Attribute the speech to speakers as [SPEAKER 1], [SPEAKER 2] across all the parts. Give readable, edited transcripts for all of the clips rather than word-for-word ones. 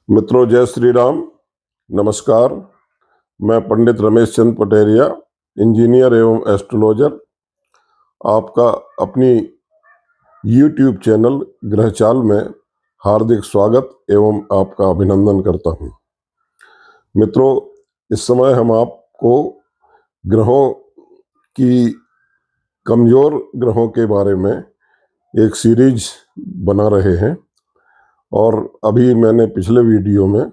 [SPEAKER 1] मित्रों, जय श्री राम। नमस्कार। मैं पंडित रमेश चंद पटेरिया, इंजीनियर एवं एस्ट्रोलॉजर, आपका अपनी यूट्यूब चैनल ग्रहचाल में हार्दिक स्वागत एवं आपका अभिनंदन करता हूं। मित्रों, इस समय हम आपको ग्रहों की कमजोर ग्रहों के बारे में एक सीरीज बना रहे हैं और अभी मैंने पिछले वीडियो में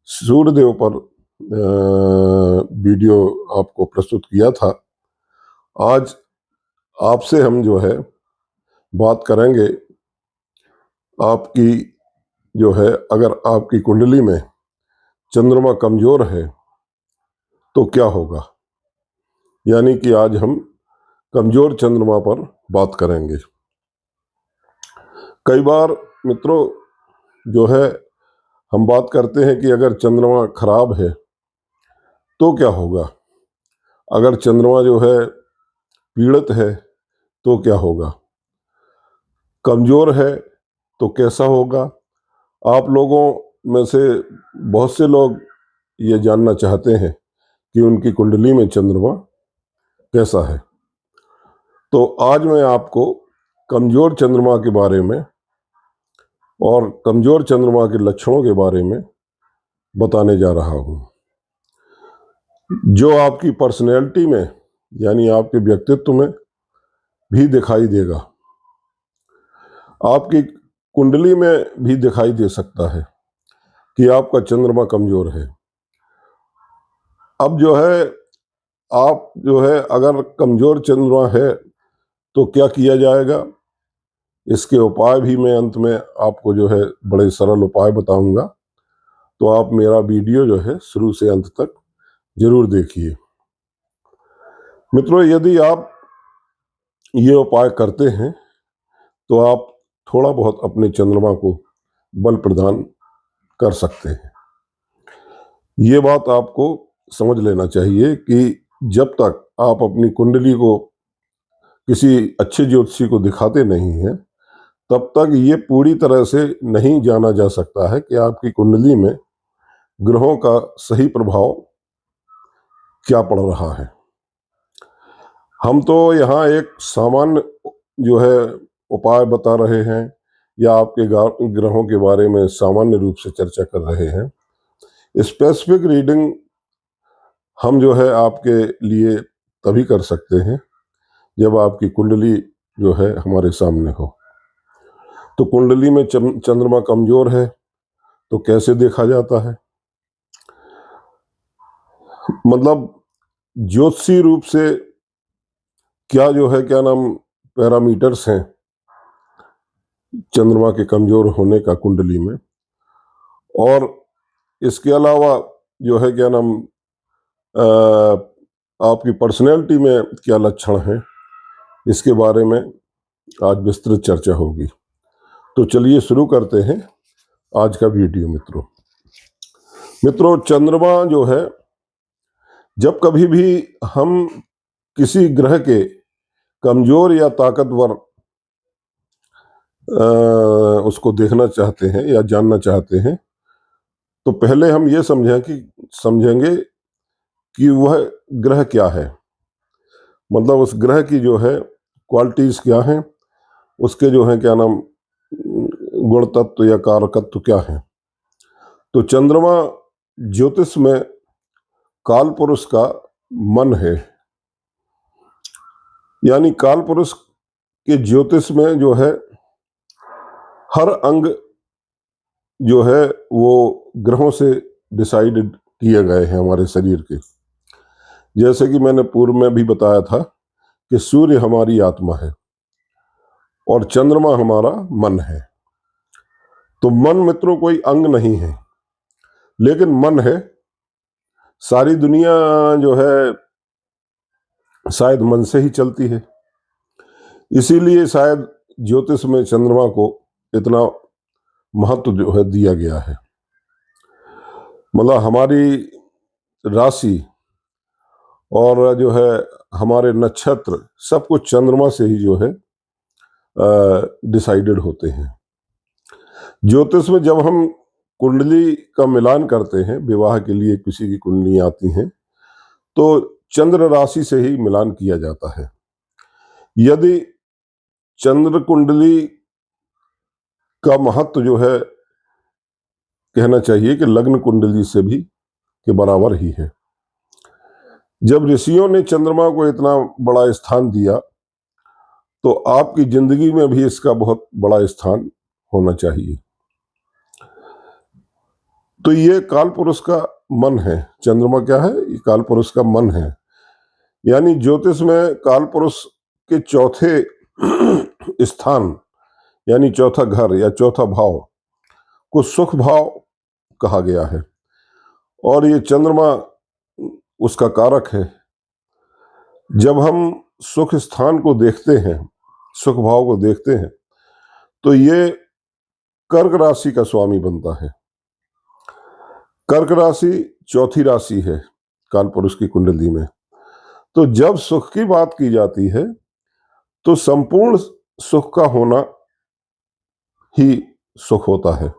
[SPEAKER 1] सूर्यदेव पर वीडियो आपको प्रस्तुत किया था। आज आपसे हम जो है बात करेंगे आपकी जो है, अगर आपकी कुंडली में चंद्रमा कमजोर है तो क्या होगा। यानी कि आज हम कमजोर चंद्रमा पर बात करेंगे। कई बार मित्रों जो है हम बात करते हैं कि अगर चंद्रमा खराब है तो क्या होगा, अगर चंद्रमा जो है पीड़ित है तो क्या होगा, कमजोर है तो कैसा होगा। आप लोगों में से बहुत से लोग ये जानना चाहते हैं कि उनकी कुंडली में चंद्रमा कैसा है। तो आज मैं आपको कमजोर चंद्रमा के बारे में और कमजोर चंद्रमा के लक्षणों के बारे में बताने जा रहा हूं, जो आपकी पर्सनैलिटी में यानी आपके व्यक्तित्व में भी दिखाई देगा, आपकी कुंडली में भी दिखाई दे सकता है कि आपका चंद्रमा कमजोर है। अब जो है आप जो है अगर कमजोर चंद्रमा है तो क्या किया जाएगा, इसके उपाय भी मैं अंत में आपको जो है बड़े सरल उपाय बताऊंगा। तो आप मेरा वीडियो जो है शुरू से अंत तक जरूर देखिए। मित्रों, यदि आप ये उपाय करते हैं तो आप थोड़ा बहुत अपने चंद्रमा को बल प्रदान कर सकते हैं। ये बात आपको समझ लेना चाहिए कि जब तक आप अपनी कुंडली को किसी अच्छे ज्योतिषी को दिखाते नहीं हैं तब तक ये पूरी तरह से नहीं जाना जा सकता है कि आपकी कुंडली में ग्रहों का सही प्रभाव क्या पड़ रहा है। हम तो यहाँ एक सामान्य जो है उपाय बता रहे हैं या आपके ग्रहों के बारे में सामान्य रूप से चर्चा कर रहे हैं। स्पेसिफिक रीडिंग हम जो है आपके लिए तभी कर सकते हैं जब आपकी कुंडली जो है हमारे सामने हो। तो कुंडली में चंद्रमा कमजोर है तो कैसे देखा जाता है, मतलब ज्योतिषी रूप से क्या जो है क्या नाम पैरामीटर्स हैं चंद्रमा के कमजोर होने का कुंडली में, और इसके अलावा जो है क्या नाम आपकी पर्सनैलिटी में क्या लक्षण हैं, इसके बारे में आज विस्तृत चर्चा होगी। तो चलिए शुरू करते हैं आज का वीडियो। मित्रों, चंद्रमा जो है जब कभी भी हम किसी ग्रह के कमजोर या ताकतवर उसको देखना चाहते हैं या जानना चाहते हैं तो पहले हम ये समझेंगे कि वह ग्रह क्या है, मतलब उस ग्रह की जो है क्वालिटीज क्या हैं, उसके जो है क्या नाम गुण तत्व या कारकत्व क्या है। तो चंद्रमा ज्योतिष में काल पुरुष का मन है, यानी काल पुरुष के ज्योतिष में जो है हर अंग जो है वो ग्रहों से डिसाइडेड किए गए हैं हमारे शरीर के। जैसे कि मैंने पूर्व में भी बताया था कि सूर्य हमारी आत्मा है और चंद्रमा हमारा मन है। तो मन मित्रों कोई अंग नहीं है, लेकिन मन है। सारी दुनिया जो है शायद मन से ही चलती है, इसीलिए शायद ज्योतिष में चंद्रमा को इतना महत्व जो है दिया गया है। मतलब हमारी राशि और जो है हमारे नक्षत्र सब कुछ चंद्रमा से ही जो है डिसाइडेड होते हैं। ज्योतिष में जब हम कुंडली का मिलान करते हैं, विवाह के लिए किसी की कुंडली आती हैं, तो चंद्र राशि से ही मिलान किया जाता है। यदि चंद्र कुंडली का महत्व जो है, कहना चाहिए कि लग्न कुंडली से भी के बराबर ही है। जब ऋषियों ने चंद्रमा को इतना बड़ा स्थान दिया, तो आपकी जिंदगी में भी इसका बहुत बड़ा स्थान होना चाहिए। तो ये काल पुरुष का मन है। चंद्रमा क्या है? ये काल पुरुष का मन है। यानी ज्योतिष में काल पुरुष के चौथे स्थान, यानी चौथा घर या चौथा भाव को सुख भाव कहा गया है, और ये चंद्रमा उसका कारक है। जब हम सुख स्थान को देखते हैं, सुख भाव को देखते हैं, तो ये कर्क राशि का स्वामी बनता है। कर्क राशि चौथी राशि है काल पुरुष की कुंडली में। तो जब सुख की बात की जाती है, तो संपूर्ण सुख का होना ही सुख होता है।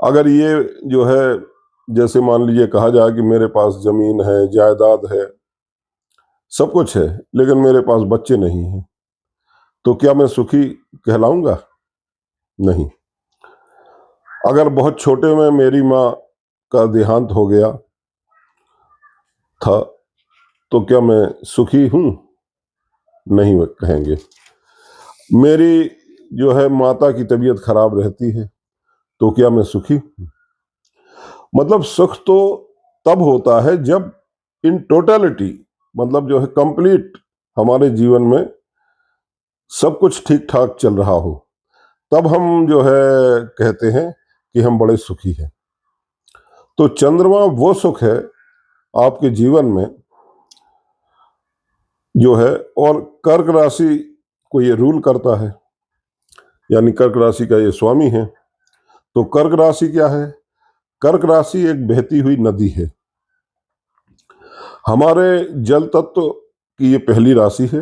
[SPEAKER 1] अगर ये जो है, जैसे मान लीजिए कहा जाए कि मेरे पास जमीन है, जायदाद है, सब कुछ है, लेकिन मेरे पास बच्चे नहीं हैं, तो क्या मैं सुखी कहलाऊंगा? नहीं। अगर बहुत छोटे में मेरी माँ का देहांत हो गया था, तो क्या मैं सुखी हूं? नहीं कहेंगे। मेरी जो है माता की तबीयत खराब रहती है, तो क्या मैं सुखी हूं? मतलब सुख तो तब होता है जब इन टोटलिटी, मतलब जो है कंप्लीट, हमारे जीवन में सब कुछ ठीक ठाक चल रहा हो, तब हम जो है कहते हैं कि हम बड़े सुखी हैं। तो चंद्रमा वो सुख है आपके जीवन में जो है, और कर्क राशि को ये रूल करता है, यानी कर्क राशि का ये स्वामी है। तो कर्क राशि क्या है? कर्क राशि एक बहती हुई नदी है। हमारे जल तत्व की ये पहली राशि है।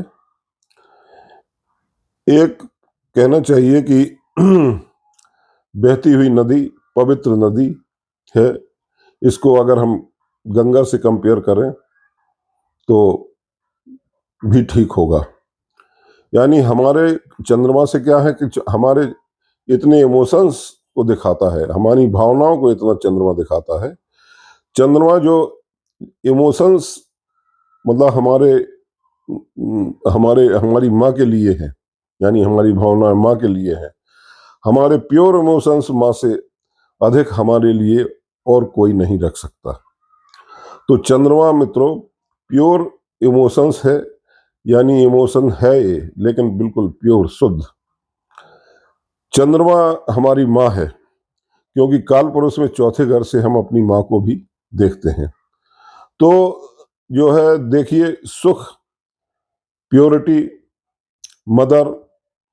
[SPEAKER 1] एक कहना चाहिए कि बहती हुई नदी, पवित्र नदी है। इसको अगर हम गंगा से कंपेयर करें तो भी ठीक होगा। यानी हमारे चंद्रमा से क्या है कि हमारे इतने इमोशंस को दिखाता है, हमारी भावनाओं को इतना चंद्रमा दिखाता है। चंद्रमा जो इमोशंस, मतलब हमारे हमारी माँ के लिए है, यानी हमारी भावनाएं माँ के लिए है। हमारे प्योर इमोशंस माँ से अधिक हमारे लिए और कोई नहीं रख सकता। तो चंद्रमा मित्रों प्योर इमोशंस है, यानी इमोशन है ये, लेकिन बिल्कुल प्योर शुद्ध। चंद्रमा हमारी माँ है, क्योंकि काल पुरुष में चौथे घर से हम अपनी माँ को भी देखते हैं। तो जो है देखिए, सुख, प्योरिटी, मदर,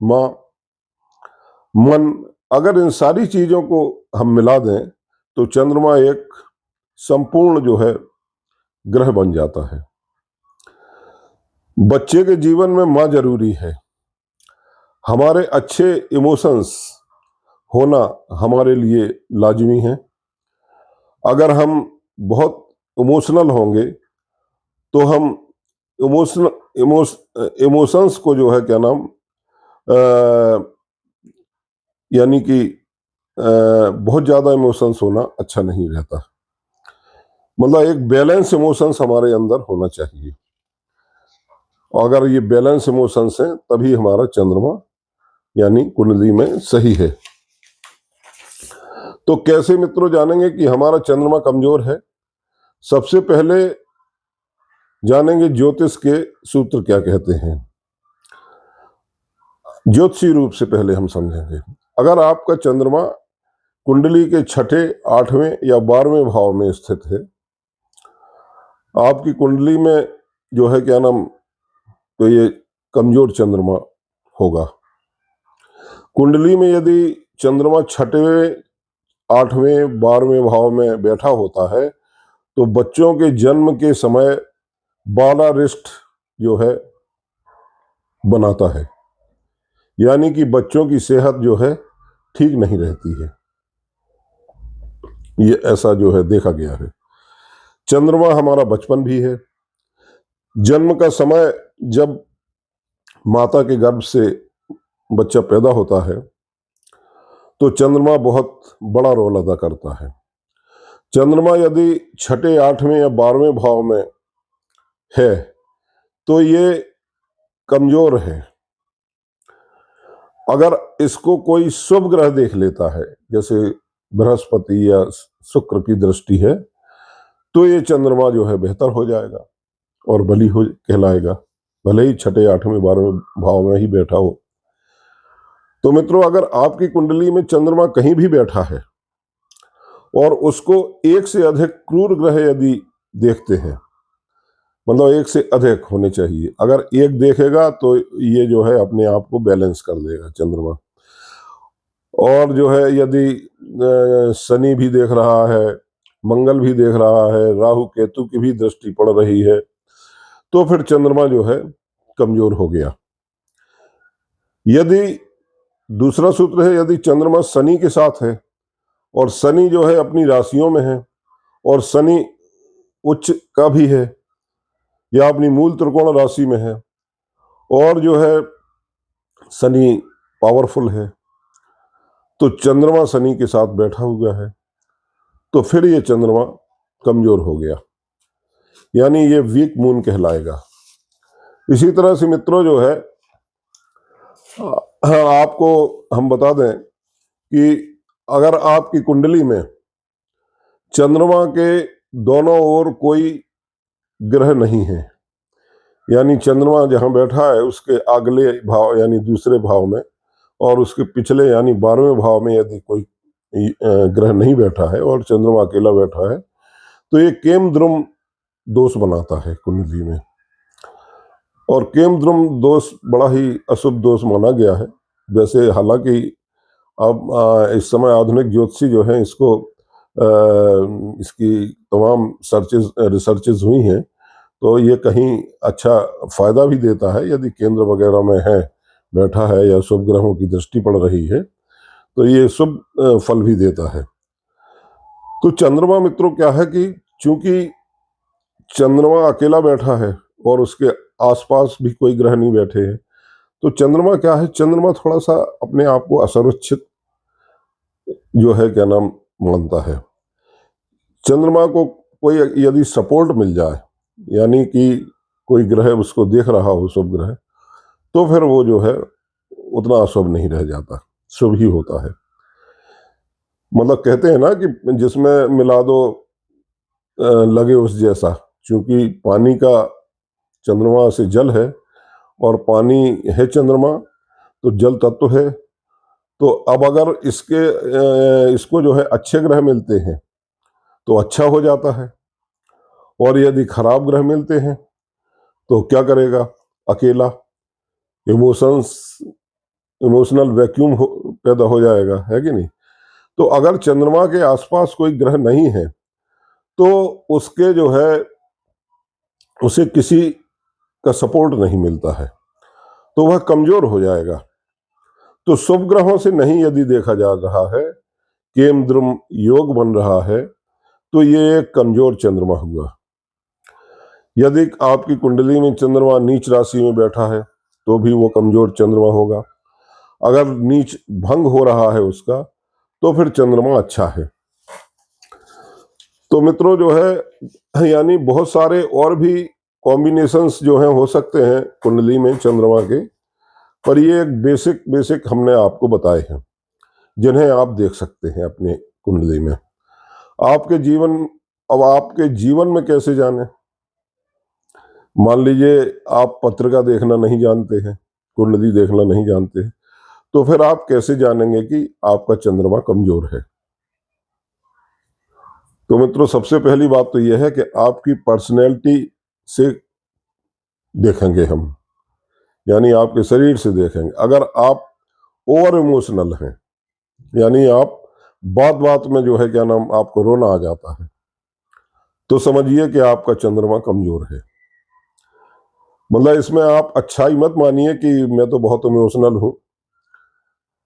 [SPEAKER 1] माँ, मन, अगर इन सारी चीजों को हम मिला दें तो चंद्रमा एक संपूर्ण जो है ग्रह बन जाता है। बच्चे के जीवन में माँ जरूरी है। हमारे अच्छे इमोशंस होना हमारे लिए लाजमी है। अगर हम बहुत इमोशनल होंगे तो हम इमोशंस को जो है क्या नाम, यानी कि बहुत ज्यादा इमोशंस होना अच्छा नहीं रहता। मतलब एक बैलेंस इमोशंस हमारे अंदर होना चाहिए। और अगर ये बैलेंस इमोशंस हैं तभी हमारा चंद्रमा यानी कुंडली में सही है। तो कैसे मित्रों जानेंगे कि हमारा चंद्रमा कमजोर है? सबसे पहले जानेंगे ज्योतिष के सूत्र क्या कहते हैं। ज्योतिषी रूप से पहले हम समझेंगे। अगर आपका चंद्रमा कुंडली के छठे, आठवें या 12वें भाव में स्थित है, आपकी कुंडली में जो है क्या नाम, तो ये कमजोर चंद्रमा होगा। कुंडली में यदि चंद्रमा छठवें, आठवें, 12वें भाव में बैठा होता है तो बच्चों के जन्म के समय बालारिष्ट जो है बनाता है, यानी कि बच्चों की सेहत जो है ठीक नहीं रहती है। ये ऐसा जो है देखा गया है। चंद्रमा हमारा बचपन भी है। जन्म का समय जब माता के गर्भ से बच्चा पैदा होता है तो चंद्रमा बहुत बड़ा रोल अदा करता है। चंद्रमा यदि छठे, आठवें या 12वें भाव में है तो ये कमजोर है। अगर इसको कोई शुभ ग्रह देख लेता है, जैसे बृहस्पति या शुक्र की दृष्टि है, तो ये चंद्रमा जो है बेहतर हो जाएगा और बली हो कहलाएगा, भले ही छठे, आठवें, 12वें भाव में ही बैठा हो। तो मित्रों, अगर आपकी कुंडली में चंद्रमा कहीं भी बैठा है और उसको एक से अधिक क्रूर ग्रह यदि देखते हैं, मतलब एक से अधिक होने चाहिए, अगर एक देखेगा तो ये जो है अपने आप को बैलेंस कर देगा चंद्रमा। और जो है यदि शनि भी देख रहा है, मंगल भी देख रहा है, राहु केतु की भी दृष्टि पड़ रही है, तो फिर चंद्रमा जो है कमजोर हो गया। यदि दूसरा सूत्र है, यदि चंद्रमा शनि के साथ है और शनि जो है अपनी राशियों में है और शनि उच्च का भी है या अपनी मूल त्रिकोण राशि में है और जो है शनि पावरफुल है, तो चंद्रमा शनि के साथ बैठा हुआ है, तो फिर ये चंद्रमा कमजोर हो गया, यानी ये वीक मून कहलाएगा। इसी तरह से मित्रों जो है आपको हम बता दें कि अगर आपकी कुंडली में चंद्रमा के दोनों ओर कोई ग्रह नहीं है, यानी चंद्रमा जहां बैठा है उसके अगले भाव यानी दूसरे भाव में और उसके पिछले यानी 12वें भाव में यदि कोई ग्रह नहीं बैठा है और चंद्रमा अकेला बैठा है, तो ये केमद्रुम दोष बनाता है कुंडली में। और केमद्रुम दोष बड़ा ही अशुभ दोष माना गया है। वैसे हालांकि अब इस समय आधुनिक ज्योतिषी जो है इसको इसकी तमाम रिसर्चेज हुई हैं, तो ये कहीं अच्छा फायदा भी देता है। यदि केंद्र वगैरह में है, बैठा है या शुभ ग्रहों की दृष्टि पड़ रही है, तो ये शुभ फल भी देता है। तो चंद्रमा मित्रों क्या है कि चूंकि चंद्रमा अकेला बैठा है और उसके आसपास भी कोई ग्रह नहीं बैठे हैं, तो चंद्रमा क्या है, चंद्रमा थोड़ा सा अपने आप को असुरक्षित जो है क्या नाम मानता है। चंद्रमा को कोई यदि सपोर्ट मिल जाए, यानी कि कोई ग्रह उसको देख रहा हो, शुभ ग्रह, तो फिर वो जो है उतना अशुभ नहीं रह जाता, शुभ ही होता है। मतलब कहते हैं ना कि जिसमें मिला दो लगे उस जैसा, क्योंकि पानी का चंद्रमा से जल है और पानी है चंद्रमा, तो जल तत्व है। तो अब अगर इसको जो है अच्छे ग्रह मिलते हैं तो अच्छा हो जाता है, और यदि खराब ग्रह मिलते हैं तो क्या करेगा, अकेला इमोशनल वैक्यूम पैदा हो जाएगा, है कि नहीं। तो अगर चंद्रमा के आसपास कोई ग्रह नहीं है तो उसके जो है उसे किसी का सपोर्ट नहीं मिलता है, तो वह कमजोर हो जाएगा। तो शुभ ग्रहों से नहीं यदि देखा जा रहा है, केमद्रुम योग बन रहा है, तो ये एक कमजोर चंद्रमा हुआ। यदि आपकी कुंडली में चंद्रमा नीच राशि में बैठा है तो भी वो कमजोर चंद्रमा होगा। अगर नीच भंग हो रहा है उसका, तो फिर चंद्रमा अच्छा है। तो मित्रों जो है यानी बहुत सारे और भी कॉम्बिनेशंस जो हैं हो सकते हैं कुंडली में चंद्रमा के, पर ये एक बेसिक हमने आपको बताए हैं जिन्हें आप देख सकते हैं अपने कुंडली में। आपके जीवन अब आपके जीवन में कैसे जाने, मान लीजिए आप पत्रिका देखना नहीं जानते हैं, कुंडली देखना नहीं जानते हैं, तो फिर आप कैसे जानेंगे कि आपका चंद्रमा कमजोर है। तो मित्रों सबसे पहली बात तो यह है कि आपकी पर्सनैलिटी से देखेंगे हम, यानी आपके शरीर से देखेंगे। अगर आप ओवर इमोशनल हैं, यानी आप बात बात में जो है क्या नाम आपको रोना आ जाता है, तो समझिए कि आपका चंद्रमा कमजोर है। मतलब इसमें आप अच्छाई मत मानिए कि मैं तो बहुत इमोशनल हूं,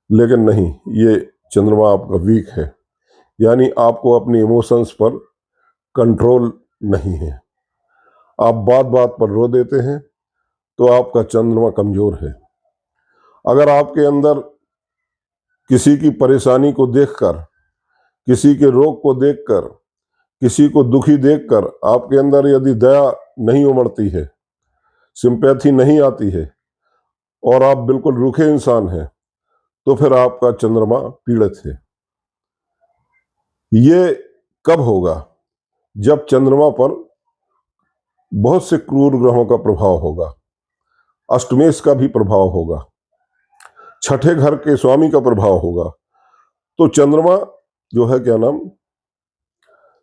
[SPEAKER 1] लेकिन नहीं, ये चंद्रमा आपका वीक है। यानी आपको अपने इमोशंस पर कंट्रोल नहीं है, आप बात बात पर रो देते हैं, तो आपका चंद्रमा कमजोर है। अगर आपके अंदर किसी की परेशानी को देखकर, किसी के रोग को देखकर, किसी को दुखी देखकर आपके अंदर यदि दया नहीं उमड़ती है, सिंपैथी नहीं आती है, और आप बिल्कुल रूखे इंसान हैं, तो फिर आपका चंद्रमा पीड़ित है। ये कब होगा? जब चंद्रमा पर बहुत से क्रूर ग्रहों का प्रभाव होगा, अष्टमेश का भी प्रभाव होगा, छठे घर के स्वामी का प्रभाव होगा, तो चंद्रमा जो है क्या नाम,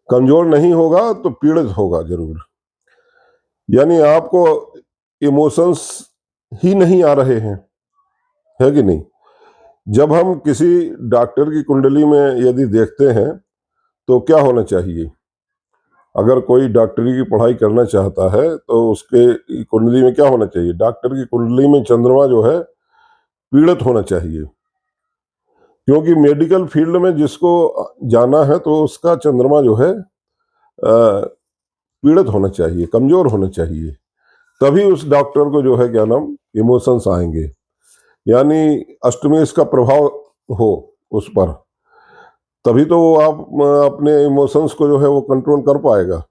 [SPEAKER 1] कमजोर नहीं होगा तो पीड़ित होगा जरूर। यानी आपको इमोशंस ही नहीं आ रहे हैं, है कि नहीं? जब हम किसी डॉक्टर की कुंडली में यदि देखते हैं तो क्या होना चाहिए? अगर कोई डॉक्टरी की पढ़ाई करना चाहता है तो उसके कुंडली में क्या होना चाहिए? डॉक्टर की कुंडली में चंद्रमा जो है पीड़ित होना चाहिए, क्योंकि मेडिकल फील्ड में जिसको जाना है तो उसका चंद्रमा जो है पीड़ित होना चाहिए, कमजोर होना चाहिए, तभी उस डॉक्टर को जो है क्या नाम, इमोशंस आएंगे। यानी अष्टमेश का प्रभाव हो उस पर, तभी तो वो आप अपने इमोशंस को जो है वो कंट्रोल कर पाएगा।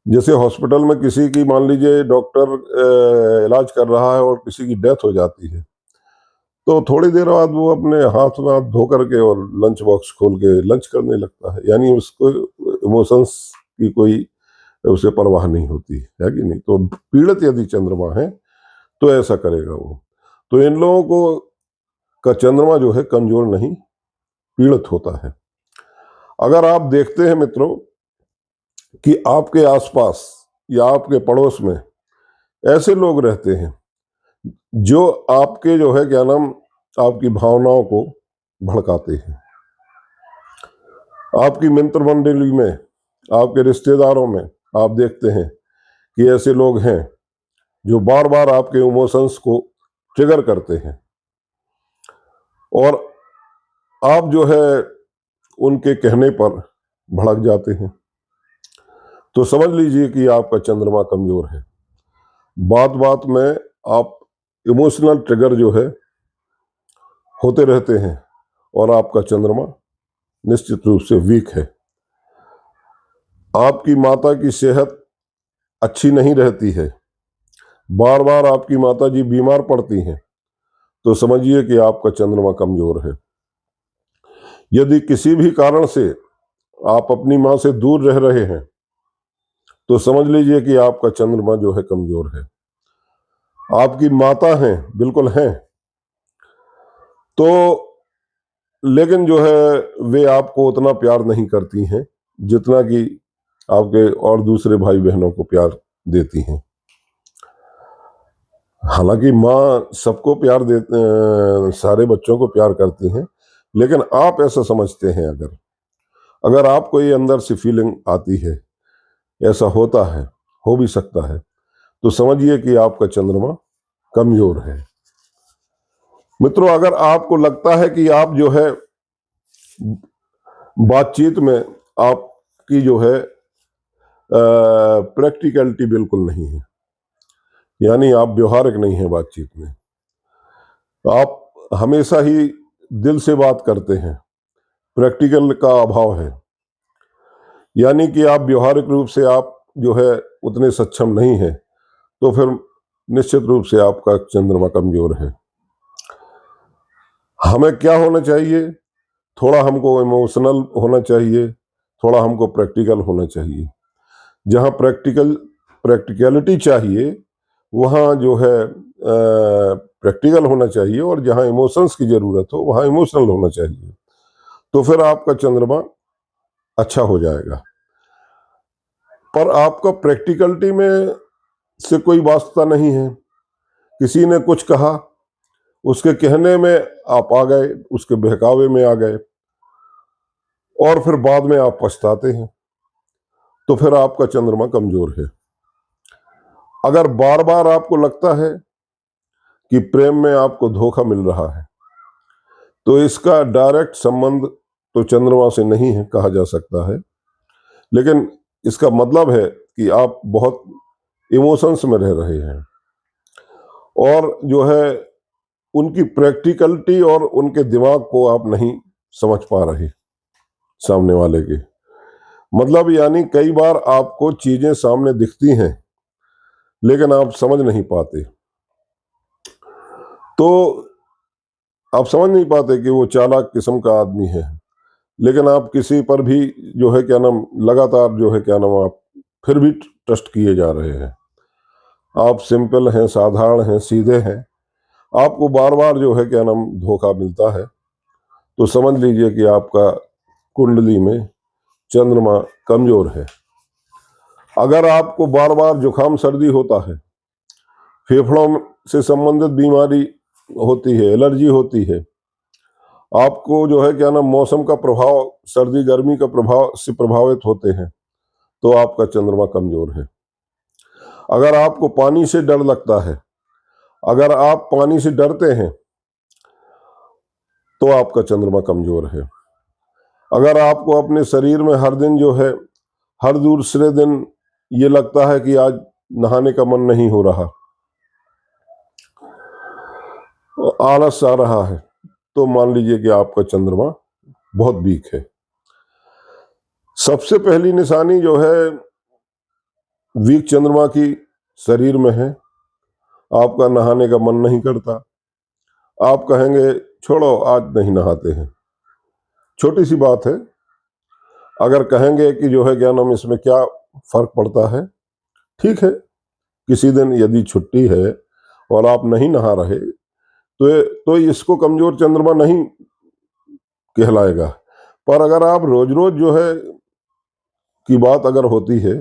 [SPEAKER 1] जैसे हॉस्पिटल में किसी की, मान लीजिए डॉक्टर इलाज कर रहा है और किसी की डेथ हो जाती है, तो थोड़ी देर बाद वो अपने हाथ में हाथ धो करके और लंच बॉक्स खोल के लंच करने लगता है। यानी उसको इमोशंस की कोई उसे परवाह नहीं होती है कि नहीं? तो पीड़ित यदि चंद्रमा है तो ऐसा करेगा वो। तो इन लोगों को का चंद्रमा जो है कमजोर नहीं, पीड़ित होता है। अगर आप देखते हैं मित्रों कि आपके आसपास या आपके पड़ोस में ऐसे लोग रहते हैं जो आपके जो है क्या नाम, आपकी भावनाओं को भड़काते हैं, आपकी मित्र मंडली में, आपके रिश्तेदारों में आप देखते हैं कि ऐसे लोग हैं जो बार बार आपके इमोशंस को ट्रिगर करते हैं, और आप जो है उनके कहने पर भड़क जाते हैं, तो समझ लीजिए कि आपका चंद्रमा कमजोर है। बात बात में आप इमोशनल ट्रिगर जो है होते रहते हैं, और आपका चंद्रमा निश्चित रूप से वीक है। आपकी माता की सेहत अच्छी नहीं रहती है, बार बार आपकी माता जी बीमार पड़ती हैं, तो समझिए कि आपका चंद्रमा कमजोर है। यदि किसी भी कारण से आप अपनी मां से दूर रह रहे हैं, तो समझ लीजिए कि आपका चंद्रमा जो है कमजोर है। आपकी माता हैं, बिल्कुल हैं, तो लेकिन जो है वे आपको उतना प्यार नहीं करती हैं जितना कि आपके और दूसरे भाई बहनों को प्यार देती हैं। हालांकि माँ सबको प्यार दे, सारे बच्चों को प्यार करती हैं, लेकिन आप ऐसा समझते हैं, अगर अगर आपको ये अंदर से फीलिंग आती है, ऐसा होता है, हो भी सकता है, तो समझिए कि आपका चंद्रमा कमजोर है। मित्रों, अगर आपको लगता है कि आप जो है बातचीत में आपकी जो है प्रैक्टिकलिटी बिल्कुल नहीं है, यानी आप व्यवहारिक नहीं है बातचीत में, आप हमेशा ही दिल से बात करते हैं, प्रैक्टिकल का अभाव है, यानी कि आप व्यवहारिक रूप से आप जो है उतने सक्षम नहीं है, तो फिर निश्चित रूप से आपका चंद्रमा कमजोर है। हमें क्या होना चाहिए? थोड़ा हमको इमोशनल होना चाहिए, थोड़ा हमको प्रैक्टिकल होना चाहिए। जहाँ प्रैक्टिकलिटी चाहिए वहाँ जो है प्रैक्टिकल होना चाहिए, और जहाँ इमोशंस की जरूरत हो वहाँ इमोशनल होना चाहिए, तो फिर आपका चंद्रमा अच्छा हो जाएगा। पर आपका प्रैक्टिकलिटी में से कोई वास्ता नहीं है। किसी ने कुछ कहा, उसके कहने में आप आ गए, उसके बहकावे में आ गए, और फिर बाद में आप पछताते हैं, तो फिर आपका चंद्रमा कमजोर है। अगर बार बार आपको लगता है कि प्रेम में आपको धोखा मिल रहा है, तो इसका डायरेक्ट संबंध तो चंद्रमा से नहीं है कहा जा सकता है, लेकिन इसका मतलब है कि आप बहुत इमोशंस में रह रहे हैं और जो है उनकी प्रैक्टिकलिटी और उनके दिमाग को आप नहीं समझ पा रहे सामने वाले के। मतलब यानी कई बार आपको चीजें सामने दिखती हैं लेकिन आप समझ नहीं पाते, तो आप समझ नहीं पाते कि वो चालाक किस्म का आदमी है, लेकिन आप किसी पर भी जो है क्या नाम लगातार जो है क्या नाम आप फिर भी ट्रस्ट किए जा रहे हैं। आप सिंपल हैं, साधारण हैं, सीधे हैं, आपको बार बार जो है क्या नाम धोखा मिलता है, तो समझ लीजिए कि आपका कुंडली में चंद्रमा कमजोर है। अगर आपको बार बार जुकाम सर्दी होता है, फेफड़ों से संबंधित बीमारी होती है, एलर्जी होती है, आपको जो है क्या नाम मौसम का प्रभाव, सर्दी गर्मी का प्रभाव से प्रभावित होते हैं, तो आपका चंद्रमा कमजोर है। अगर आपको पानी से डर लगता है, अगर आप पानी से डरते हैं, तो आपका चंद्रमा कमजोर है। अगर आपको अपने शरीर में हर दिन जो है, हर दूसरे दिन ये लगता है कि आज नहाने का मन नहीं हो रहा, आलस आ रहा है, तो मान लीजिए कि आपका चंद्रमा बहुत वीक है। सबसे पहली निशानी जो है वीक चंद्रमा की शरीर में है, आपका नहाने का मन नहीं करता, आप कहेंगे छोड़ो आज नहीं नहाते हैं, छोटी सी बात है। अगर कहेंगे कि जो है क्या नाम इसमें क्या फर्क पड़ता है, ठीक है, किसी दिन यदि छुट्टी है और आप नहीं नहा रहे तो इसको कमजोर चंद्रमा नहीं कहलाएगा। पर अगर आप रोज रोज जो है की बात अगर होती है,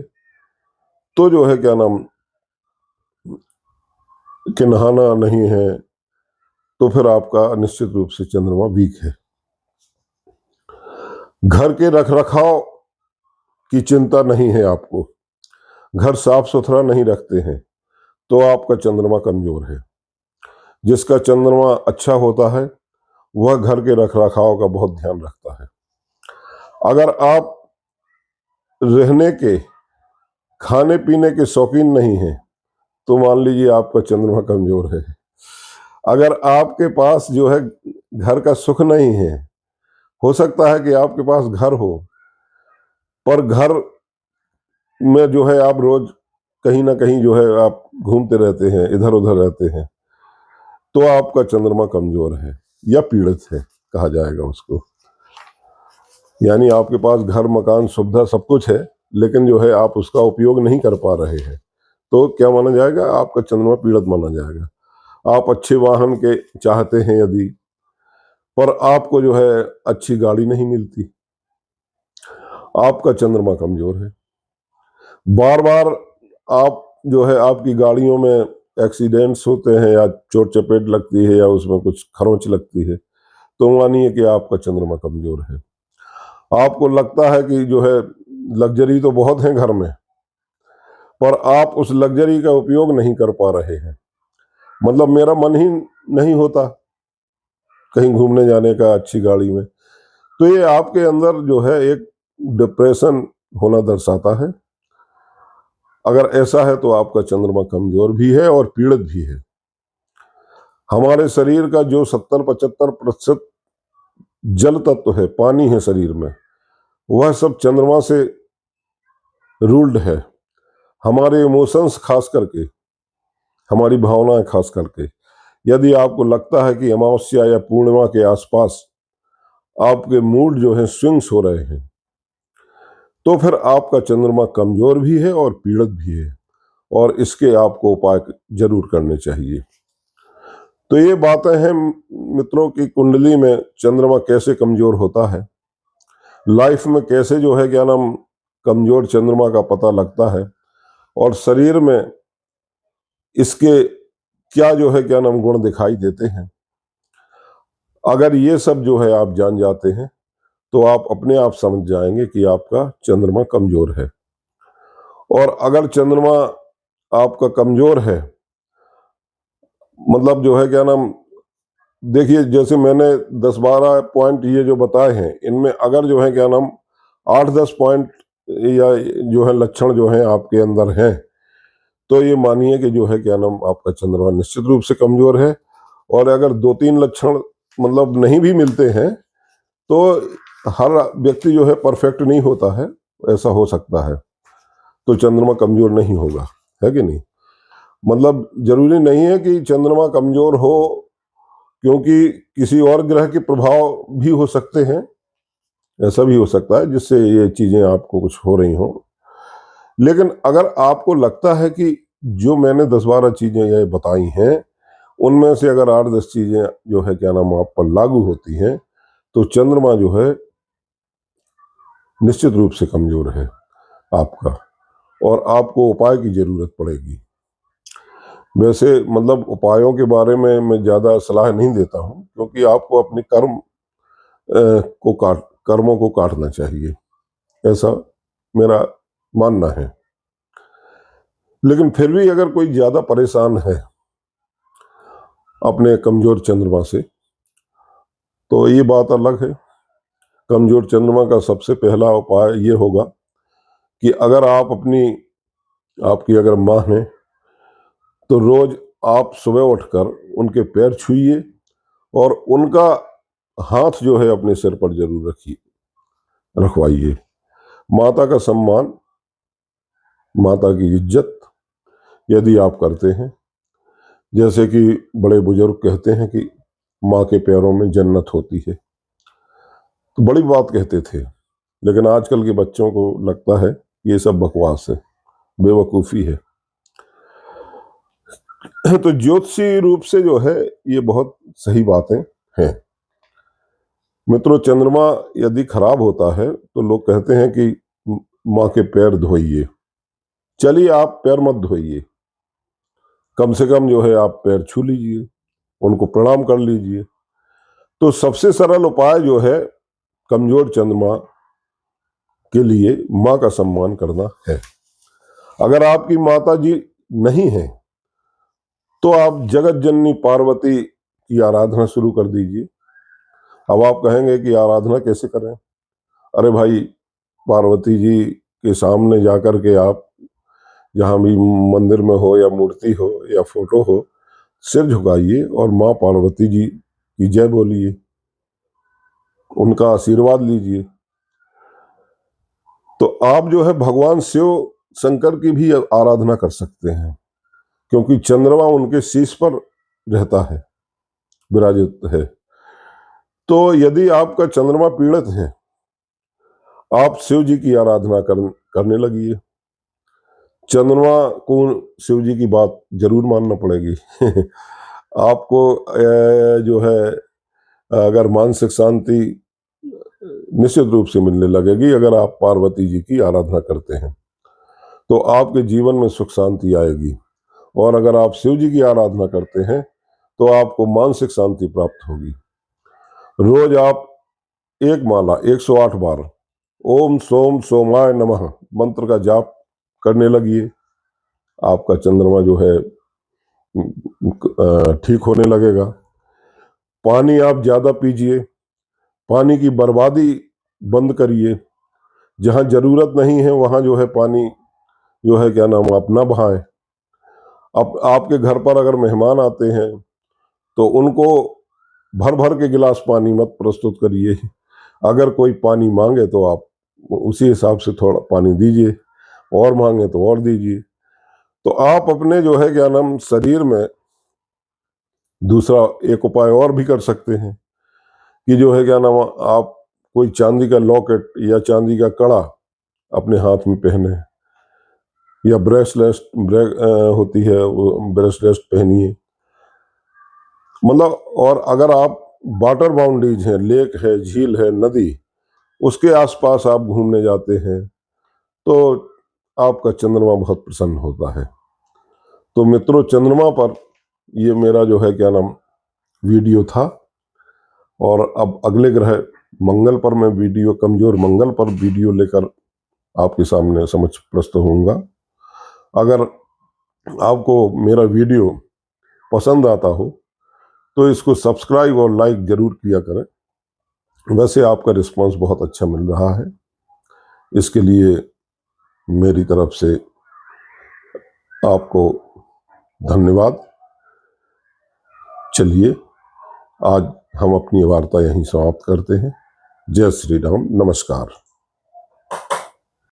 [SPEAKER 1] तो जो है क्या नाम कि नहाना नहीं है, तो फिर आपका निश्चित रूप से चंद्रमा वीक है। घर के रखरखाव की चिंता नहीं है आपको, घर साफ सुथरा नहीं रखते हैं, तो आपका चंद्रमा कमजोर है। जिसका चंद्रमा अच्छा होता है वह घर के रखरखाव का बहुत ध्यान रखता है। अगर आप रहने के, खाने पीने के शौकीन नहीं हैं, तो मान लीजिए आपका चंद्रमा कमजोर है। अगर आपके पास जो है घर का सुख नहीं है, हो सकता है कि आपके पास घर हो, पर घर में जो है आप रोज कहीं ना कहीं जो है आप घूमते रहते हैं, इधर उधर रहते हैं, तो आपका चंद्रमा कमजोर है या पीड़ित है कहा जाएगा उसको। यानी आपके पास घर मकान सुविधा सब कुछ है, लेकिन जो है आप उसका उपयोग नहीं कर पा रहे हैं, तो क्या माना जाएगा, आपका चंद्रमा पीड़ित माना जाएगा। आप अच्छे वाहन के चाहते हैं यदि, पर आपको जो है अच्छी गाड़ी नहीं मिलती, आपका चंद्रमा कमजोर है। बार बार आप जो है आपकी गाड़ियों में एक्सीडेंट्स होते हैं या चोट चपेट लगती है या उसमें कुछ खरोंच लगती है, तो मानिए कि आपका चंद्रमा कमजोर है। आपको लगता है कि जो है लग्जरी तो बहुत है घर में, पर आप उस लग्जरी का उपयोग नहीं कर पा रहे हैं। मतलब मेरा मन ही नहीं होता कहीं घूमने जाने का अच्छी गाड़ी में, तो ये आपके अंदर जो है एक डिप्रेशन होना दर्शाता है। अगर ऐसा है तो आपका चंद्रमा कमजोर भी है और पीड़ित भी है। हमारे शरीर का जो 70-75% जल तत्व है, पानी है शरीर में, वह सब चंद्रमा से रूल्ड है। हमारे इमोशंस खास करके, हमारी भावनाएं खास करके, यदि आपको लगता है कि अमावस्या या पूर्णिमा के आसपास आपके मूड जो है स्विंग्स हो रहे हैं, तो फिर आपका चंद्रमा कमजोर भी है और पीड़ित भी है, और इसके आपको उपाय जरूर करने चाहिए। तो ये बातें हैं मित्रों की कुंडली में चंद्रमा कैसे कमजोर होता है, लाइफ में कैसे जो है क्या नाम कमजोर चंद्रमा का पता लगता है, और शरीर में इसके क्या जो है क्या नाम गुण दिखाई देते हैं। अगर ये सब जो है आप जान जाते हैं, तो आप अपने आप समझ जाएंगे कि आपका चंद्रमा कमजोर है। और अगर चंद्रमा आपका कमजोर है, मतलब जो है क्या नाम देखिए, जैसे मैंने 10-12 पॉइंट ये जो बताए हैं, इनमें अगर जो है क्या नाम 8-10 पॉइंट या जो है लक्षण जो है आपके अंदर हैं, तो ये मानिए कि जो है क्या नाम आपका चंद्रमा निश्चित रूप से कमजोर है। और अगर 2-3 लक्षण मतलब नहीं भी मिलते हैं, तो हर व्यक्ति जो है परफेक्ट नहीं होता है, ऐसा हो सकता है, तो चंद्रमा कमजोर नहीं होगा, है कि नहीं? मतलब जरूरी नहीं है कि चंद्रमा कमजोर हो, क्योंकि किसी और ग्रह के प्रभाव भी हो सकते हैं, ऐसा भी हो सकता है जिससे ये चीजें आपको कुछ हो रही हों। लेकिन अगर आपको लगता है कि जो मैंने 10-12 चीजें ये बताई हैं, उनमें से अगर 8-10 चीजें जो है क्या नाम आप पर लागू होती हैं, तो चंद्रमा जो है निश्चित रूप से कमजोर है आपका, और आपको उपाय की जरूरत पड़ेगी। वैसे मतलब उपायों के बारे में मैं ज्यादा सलाह नहीं देता हूं, क्योंकि आपको अपने कर्मों को काटना चाहिए, ऐसा मेरा मानना है। लेकिन फिर भी अगर कोई ज्यादा परेशान है अपने कमजोर चंद्रमा से, तो ये बात अलग है। कमजोर चंद्रमा का सबसे पहला उपाय ये होगा कि अगर आपकी अगर माँ है, तो रोज आप सुबह उठकर उनके पैर छूइए और उनका हाथ जो है अपने सिर पर जरूर रखवाइए। माता का सम्मान, माता की इज्जत यदि आप करते हैं, जैसे कि बड़े बुजुर्ग कहते हैं कि माँ के पैरों में जन्नत होती है, तो बड़ी बात कहते थे। लेकिन आजकल के बच्चों को लगता है ये सब बकवास है, बेवकूफ़ी है। तो ज्योतिषी रूप से जो है ये बहुत सही बातें हैं। मित्रों, चंद्रमा यदि खराब होता है तो लोग कहते हैं कि माँ के पैर धोइए। चलिए, आप पैर मत धोइए, कम से कम जो है आप पैर छू लीजिए, उनको प्रणाम कर लीजिए। तो सबसे सरल उपाय जो है कमजोर चंद्रमा के लिए माँ का सम्मान करना है। अगर आपकी माता जी नहीं है, तो आप जगत जननी पार्वती की आराधना शुरू कर दीजिए। अब आप कहेंगे कि आराधना कैसे करें? अरे भाई, पार्वती जी के सामने जाकर के आप जहां भी मंदिर में हो या मूर्ति हो या फोटो हो, सिर झुकाइए और माँ पार्वती जी की जय बोलिए, उनका आशीर्वाद लीजिए। तो आप जो है भगवान शिव शंकर की भी आराधना कर सकते हैं, क्योंकि चंद्रमा उनके शीश पर रहता है, विराजित है। तो यदि आपका चंद्रमा पीड़ित है, आप शिव जी की आराधना करने लगिए। चंद्रमा को शिव जी की बात जरूर मानना पड़ेगी। आपको जो है अगर मानसिक शांति निश्चित रूप से मिलने लगेगी अगर आप पार्वती जी की आराधना करते हैं, तो आपके जीवन में सुख शांति आएगी। और अगर आप शिव जी की आराधना करते हैं, तो आपको मानसिक शांति प्राप्त होगी। रोज आप एक माला 108 बार ओम सोम सोमाय नमः मंत्र का जाप करने लगिए। आपका चंद्रमा जो है ठीक होने लगेगा। पानी आप ज्यादा पीजिए, पानी की बर्बादी बंद करिए। जहां जरूरत नहीं है वहां जो है पानी जो है क्या नाम आप ना बहाएं। अब आपके घर पर अगर मेहमान आते हैं, तो उनको भर भर के गिलास पानी मत प्रस्तुत करिए। अगर कोई पानी मांगे तो आप उसी हिसाब से थोड़ा पानी दीजिए, और मांगे तो और दीजिए। तो आप अपने जो है क्या नाम शरीर में दूसरा एक उपाय और भी कर सकते हैं कि जो है क्या नाम आप कोई चांदी का लॉकेट या चांदी का कड़ा अपने हाथ में पहने, या होती है वो ब्रेसलेट पहनिए। मतलब, और अगर आप वाटर बाउंड्रीज हैं, लेक है, झील है, नदी, उसके आसपास आप घूमने जाते हैं, तो आपका चंद्रमा बहुत प्रसन्न होता है। तो मित्रों, चंद्रमा पर ये मेरा जो है क्या नाम वीडियो था, और अब अगले ग्रह मंगल पर मैं वीडियो, कमजोर मंगल पर वीडियो लेकर आपके सामने समक्ष प्रस्तुत होऊंगा। अगर आपको मेरा वीडियो पसंद आता हो, तो इसको सब्सक्राइब और लाइक जरूर किया करें। वैसे आपका रिस्पांस बहुत अच्छा मिल रहा है, इसके लिए मेरी तरफ से आपको धन्यवाद। चलिए आज हम अपनी वार्ता यहीं समाप्त करते हैं। जय श्री राम, नमस्कार।